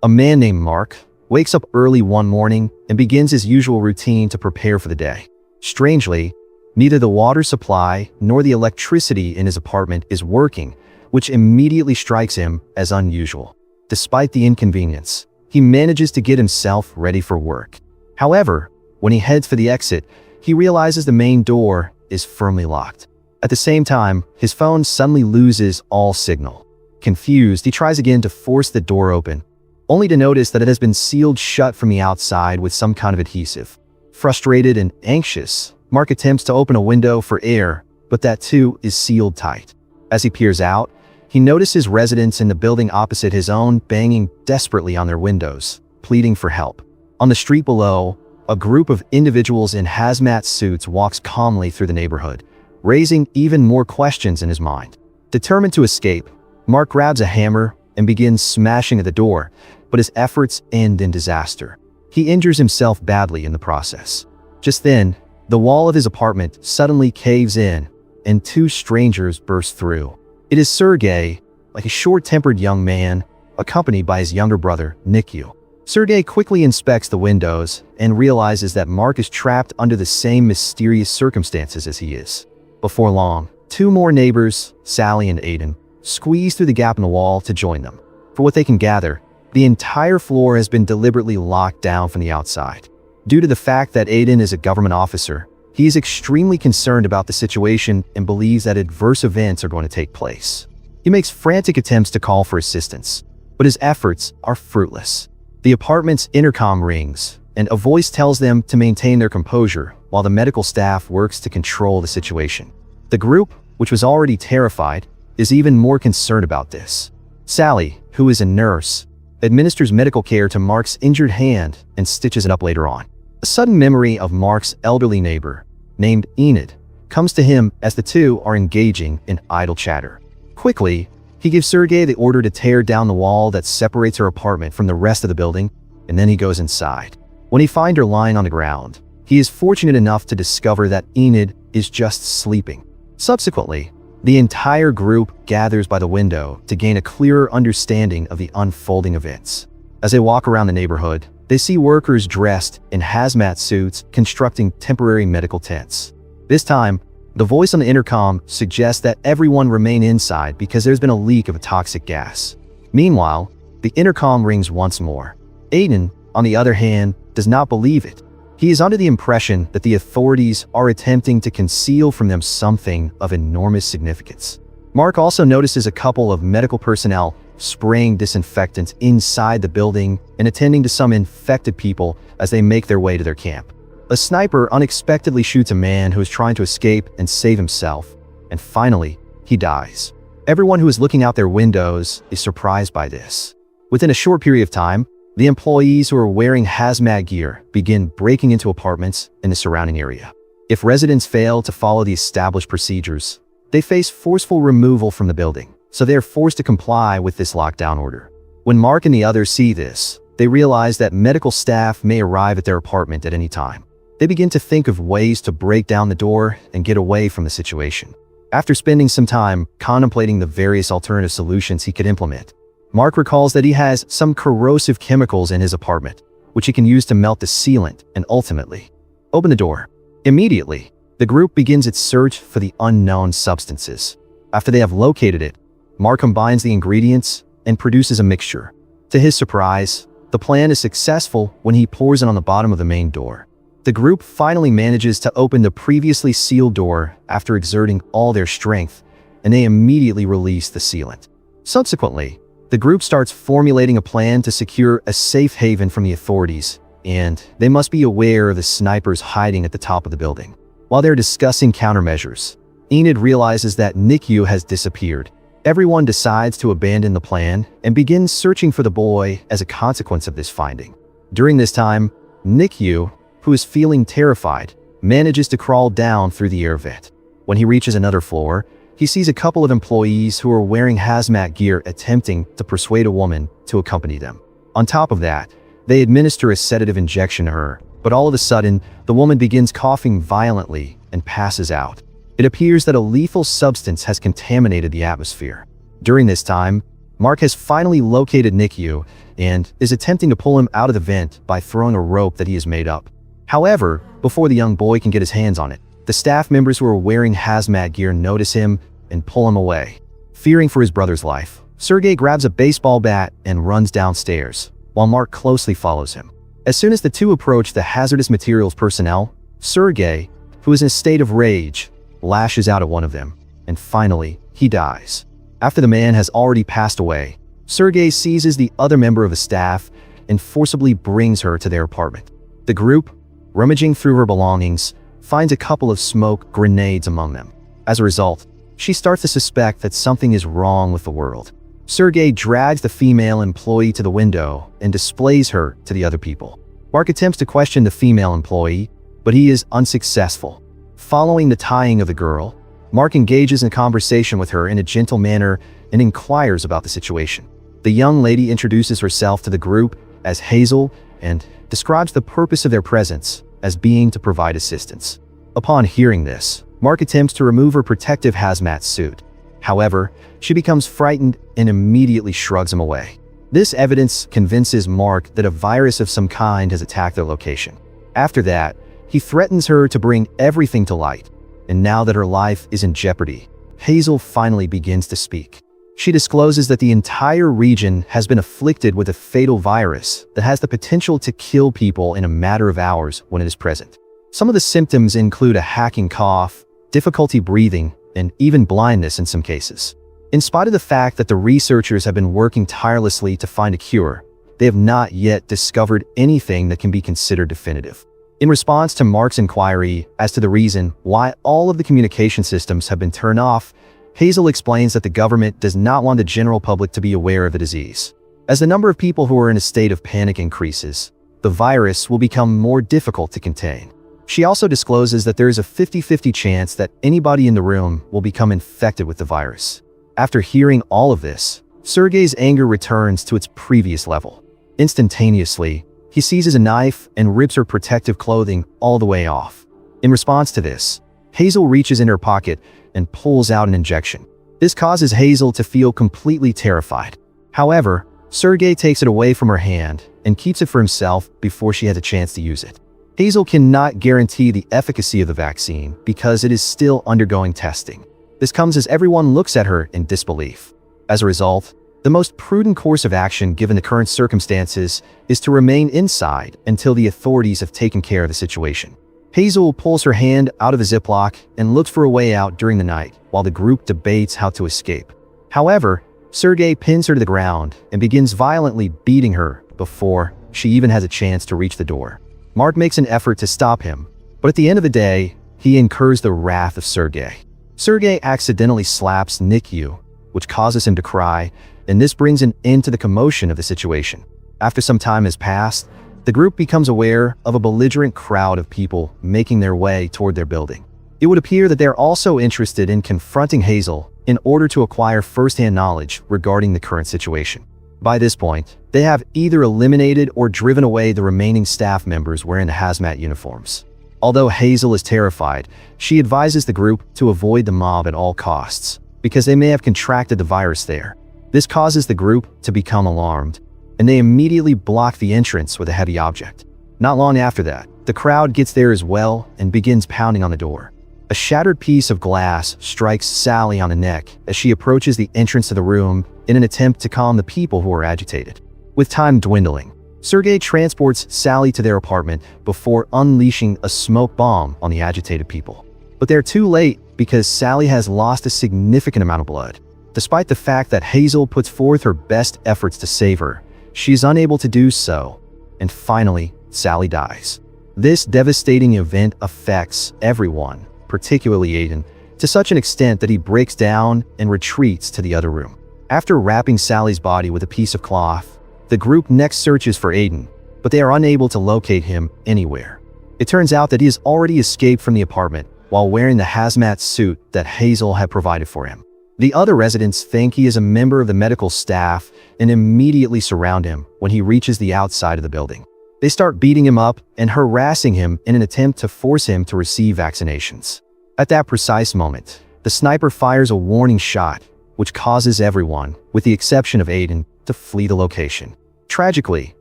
A man named Mark wakes up early one morning and begins his usual routine to prepare for the day. Strangely, neither the water supply nor the electricity in his apartment is working, which immediately strikes him as unusual. Despite the inconvenience, he manages to get himself ready for work. However, when he heads for the exit, he realizes the main door is firmly locked. At the same time, his phone suddenly loses all signal. Confused, he tries again to force the door open, only to notice that it has been sealed shut from the outside with some kind of adhesive. Frustrated and anxious, Mark attempts to open a window for air, but that too is sealed tight. As he peers out, he notices residents in the building opposite his own banging desperately on their windows, pleading for help. On the street below, a group of individuals in hazmat suits walks calmly through the neighborhood, raising even more questions in his mind. Determined to escape, Mark grabs a hammer and begins smashing at the door, but his efforts end in disaster. He injures himself badly in the process. Just then, the wall of his apartment suddenly caves in, and two strangers burst through. It is Sergei, like a short-tempered young man, accompanied by his younger brother, Nikyu. Sergei quickly inspects the windows and realizes that Mark is trapped under the same mysterious circumstances as he is. Before long, two more neighbors, Sally and Aiden, squeeze through the gap in the wall to join them. For what they can gather, the entire floor has been deliberately locked down from the outside. Due to the fact that Aiden is a government officer, he is extremely concerned about the situation and believes that adverse events are going to take place. He makes frantic attempts to call for assistance, but his efforts are fruitless. The apartment's intercom rings, and a voice tells them to maintain their composure while the medical staff works to control the situation. The group, which was already terrified, is even more concerned about this. Sally, who is a nurse, administers medical care to Mark's injured hand and stitches it up later on. A sudden memory of Mark's elderly neighbor, named Enid, comes to him as the two are engaging in idle chatter. Quickly, he gives Sergei the order to tear down the wall that separates her apartment from the rest of the building, and then he goes inside. When he finds her lying on the ground, he is fortunate enough to discover that Enid is just sleeping. Subsequently, the entire group gathers by the window to gain a clearer understanding of the unfolding events. As they walk around the neighborhood, they see workers dressed in hazmat suits constructing temporary medical tents. This time, the voice on the intercom suggests that everyone remain inside because there's been a leak of a toxic gas. Meanwhile, the intercom rings once more. Aiden, on the other hand, does not believe it. He is under the impression that the authorities are attempting to conceal from them something of enormous significance. Mark also notices a couple of medical personnel spraying disinfectants inside the building and attending to some infected people as they make their way to their camp. A sniper unexpectedly shoots a man who is trying to escape and save himself, and finally, he dies. Everyone who is looking out their windows is surprised by this. Within a short period of time, the employees who are wearing hazmat gear begin breaking into apartments in the surrounding area. If residents fail to follow the established procedures, they face forceful removal from the building, so they are forced to comply with this lockdown order. When Mark and the others see this, they realize that medical staff may arrive at their apartment at any time. They begin to think of ways to break down the door and get away from the situation. After spending some time contemplating the various alternative solutions he could implement, Mark recalls that he has some corrosive chemicals in his apartment, which he can use to melt the sealant and ultimately open the door. Immediately, the group begins its search for the unknown substances. After they have located it, Mark combines the ingredients and produces a mixture. To his surprise, the plan is successful when he pours it on the bottom of the main door. The group finally manages to open the previously sealed door after exerting all their strength, and they immediately release the sealant. Subsequently, the group starts formulating a plan to secure a safe haven from the authorities, and they must be aware of the snipers hiding at the top of the building. While they're discussing countermeasures, Enid realizes that Nikyu has disappeared. Everyone decides to abandon the plan and begins searching for the boy as a consequence of this finding. During this time, Nikyu, who is feeling terrified, manages to crawl down through the air vent. When he reaches another floor, he sees a couple of employees who are wearing hazmat gear attempting to persuade a woman to accompany them. On top of that, they administer a sedative injection to her, but all of a sudden, the woman begins coughing violently and passes out. It appears that a lethal substance has contaminated the atmosphere. During this time, Mark has finally located NICU and is attempting to pull him out of the vent by throwing a rope that he has made up. However, before the young boy can get his hands on it, the staff members who are wearing hazmat gear notice him and pull him away. Fearing for his brother's life, Sergei grabs a baseball bat and runs downstairs, while Mark closely follows him. As soon as the two approach the hazardous materials personnel, Sergei, who is in a state of rage, lashes out at one of them, and finally, he dies. After the man has already passed away, Sergei seizes the other member of the staff and forcibly brings her to their apartment. The group, rummaging through her belongings, finds a couple of smoke grenades among them. As a result, she starts to suspect that something is wrong with the world. Sergei drags the female employee to the window and displays her to the other people. Mark attempts to question the female employee, but he is unsuccessful. Following the tying of the girl, Mark engages in a conversation with her in a gentle manner and inquires about the situation. The young lady introduces herself to the group as Hazel and describes the purpose of their presence as being to provide assistance. Upon hearing this, Mark attempts to remove her protective hazmat suit. However, she becomes frightened and immediately shrugs him away. This evidence convinces Mark that a virus of some kind has attacked their location. After that, he threatens her to bring everything to light. And now that her life is in jeopardy, Hazel finally begins to speak. She discloses that the entire region has been afflicted with a fatal virus that has the potential to kill people in a matter of hours when it is present. Some of the symptoms include a hacking cough, difficulty breathing, and even blindness in some cases. In spite of the fact that the researchers have been working tirelessly to find a cure, they have not yet discovered anything that can be considered definitive. In response to Mark's inquiry as to the reason why all of the communication systems have been turned off, Hazel explains that the government does not want the general public to be aware of the disease. As the number of people who are in a state of panic increases, the virus will become more difficult to contain. She also discloses that there is a 50-50 chance that anybody in the room will become infected with the virus. After hearing all of this, Sergei's anger returns to its previous level. Instantaneously, he seizes a knife and rips her protective clothing all the way off. In response to this, Hazel reaches in her pocket and pulls out an injection. This causes Hazel to feel completely terrified. However, Sergei takes it away from her hand and keeps it for himself before she has a chance to use it. Hazel cannot guarantee the efficacy of the vaccine because it is still undergoing testing. This comes as everyone looks at her in disbelief. As a result, the most prudent course of action given the current circumstances is to remain inside until the authorities have taken care of the situation. Hazel pulls her hand out of a Ziploc and looks for a way out during the night while the group debates how to escape. However, Sergei pins her to the ground and begins violently beating her before she even has a chance to reach the door. Mark makes an effort to stop him, but at the end of the day, he incurs the wrath of Sergei. Sergei accidentally slaps NICU, which causes him to cry, and this brings an end to the commotion of the situation. After some time has passed, the group becomes aware of a belligerent crowd of people making their way toward their building. It would appear that they're also interested in confronting Hazel in order to acquire first-hand knowledge regarding the current situation. By this point, they have either eliminated or driven away the remaining staff members wearing the hazmat uniforms. Although Hazel is terrified, she advises the group to avoid the mob at all costs, because they may have contracted the virus there. This causes the group to become alarmed, and they immediately block the entrance with a heavy object. Not long after that, the crowd gets there as well and begins pounding on the door. A shattered piece of glass strikes Sally on the neck as she approaches the entrance to the room in an attempt to calm the people who are agitated. With time dwindling, Sergei transports Sally to their apartment before unleashing a smoke bomb on the agitated people. But they're too late because Sally has lost a significant amount of blood. Despite the fact that Hazel puts forth her best efforts to save her, she is unable to do so, and finally, Sally dies. This devastating event affects everyone, particularly Aiden, to such an extent that he breaks down and retreats to the other room. After wrapping Sally's body with a piece of cloth, the group next searches for Aiden, but they are unable to locate him anywhere. It turns out that he has already escaped from the apartment while wearing the hazmat suit that Hazel had provided for him. The other residents think he is a member of the medical staff and immediately surround him when he reaches the outside of the building. They start beating him up and harassing him in an attempt to force him to receive vaccinations. At that precise moment, the sniper fires a warning shot, which causes everyone, with the exception of Aiden, to flee the location. Tragically,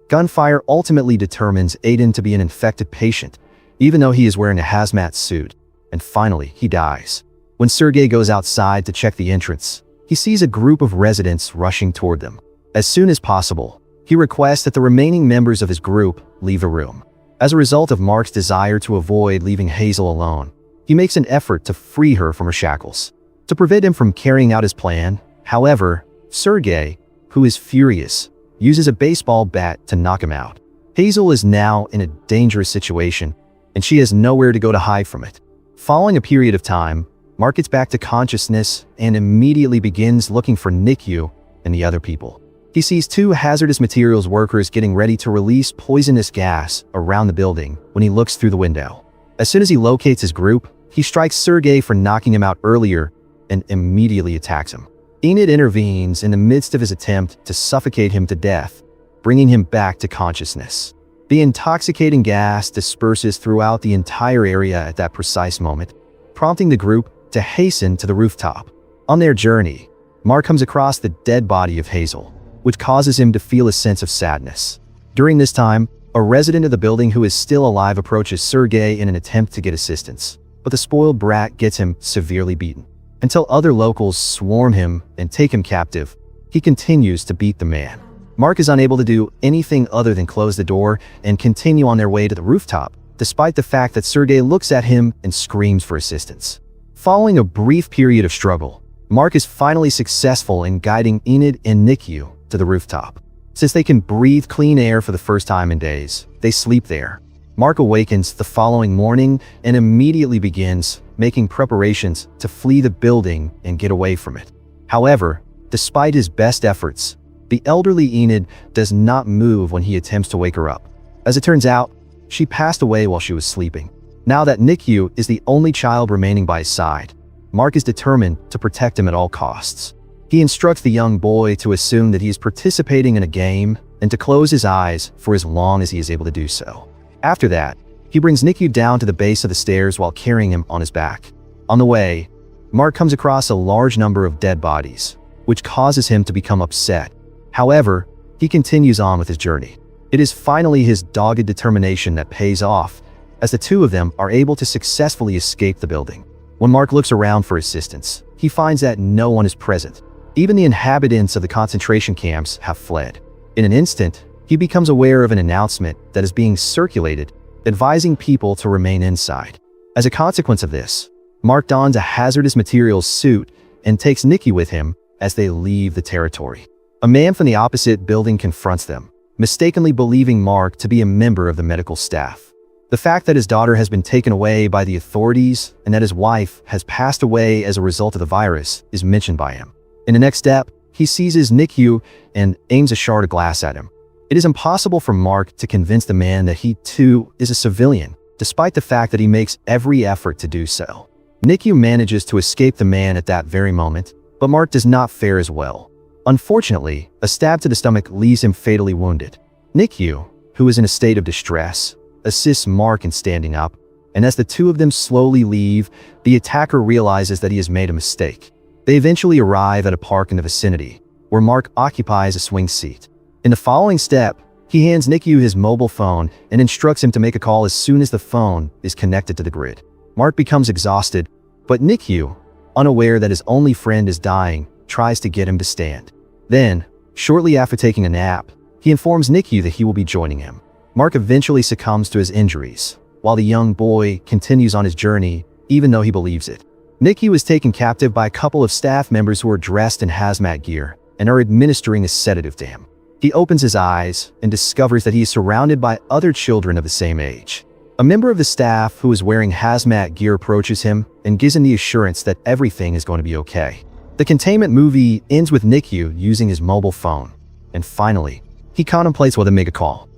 gunfire ultimately determines Aiden to be an infected patient, even though he is wearing a hazmat suit, and finally, he dies. When Sergei goes outside to check the entrance, he sees a group of residents rushing toward them. As soon as possible, he requests that the remaining members of his group leave the room. As a result of Mark's desire to avoid leaving Hazel alone, he makes an effort to free her from her shackles. To prevent him from carrying out his plan, however, Sergei, who is furious, uses a baseball bat to knock him out. Hazel is now in a dangerous situation, and she has nowhere to go to hide from it. Following a period of time, Mark gets back to consciousness and immediately begins looking for Nikyu and the other people. He sees two hazardous materials workers getting ready to release poisonous gas around the building when he looks through the window. As soon as he locates his group, he strikes Sergei for knocking him out earlier and immediately attacks him. Enid intervenes in the midst of his attempt to suffocate him to death, bringing him back to consciousness. The intoxicating gas disperses throughout the entire area at that precise moment, prompting the group to hasten to the rooftop. On their journey, Mark comes across the dead body of Hazel, which causes him to feel a sense of sadness. During this time, a resident of the building who is still alive approaches Sergei in an attempt to get assistance, but the spoiled brat gets him severely beaten. Until other locals swarm him and take him captive, he continues to beat the man. Mark is unable to do anything other than close the door and continue on their way to the rooftop, despite the fact that Sergei looks at him and screams for assistance. Following a brief period of struggle, Mark is finally successful in guiding Enid and Nikyu to the rooftop. Since they can breathe clean air for the first time in days, they sleep there. Mark awakens the following morning and immediately begins making preparations to flee the building and get away from it. However, despite his best efforts, the elderly Enid does not move when he attempts to wake her up. As it turns out, she passed away while she was sleeping. Now that Nikyu is the only child remaining by his side, Mark is determined to protect him at all costs. He instructs the young boy to assume that he is participating in a game and to close his eyes for as long as he is able to do so. After that, he brings Nikyu down to the base of the stairs while carrying him on his back. On the way, Mark comes across a large number of dead bodies, which causes him to become upset. However, he continues on with his journey. It is finally his dogged determination that pays off, as the two of them are able to successfully escape the building. When Mark looks around for assistance, he finds that no one is present. Even the inhabitants of the concentration camps have fled. In an instant, he becomes aware of an announcement that is being circulated, advising people to remain inside. As a consequence of this, Mark dons a hazardous materials suit and takes Nikki with him as they leave the territory. A man from the opposite building confronts them, mistakenly believing Mark to be a member of the medical staff. The fact that his daughter has been taken away by the authorities and that his wife has passed away as a result of the virus is mentioned by him. In the next step, he seizes Nikyu and aims a shard of glass at him. It is impossible for Mark to convince the man that he too is a civilian, despite the fact that he makes every effort to do so. Nikyu manages to escape the man at that very moment, but Mark does not fare as well. Unfortunately, a stab to the stomach leaves him fatally wounded. Nikyu, who is in a state of distress, assists Mark in standing up, and as the two of them slowly leave, the attacker realizes that he has made a mistake. They eventually arrive at a park in the vicinity, where Mark occupies a swing seat. In the following step, he hands Nikyu his mobile phone and instructs him to make a call as soon as the phone is connected to the grid. Mark becomes exhausted, but Nikyu, unaware that his only friend is dying, tries to get him to stand. Then, shortly after taking a nap, he informs Nikyu that he will be joining him. Mark eventually succumbs to his injuries, while the young boy continues on his journey, even though he believes it. Nikyu is taken captive by a couple of staff members who are dressed in hazmat gear and are administering a sedative to him. He opens his eyes and discovers that he is surrounded by other children of the same age. A member of the staff who is wearing hazmat gear approaches him and gives him the assurance that everything is going to be okay. The containment movie ends with Nikyu using his mobile phone, and finally, he contemplates whether to make a call.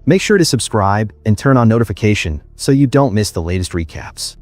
Make sure to subscribe and turn on notification so you don't miss the latest recaps.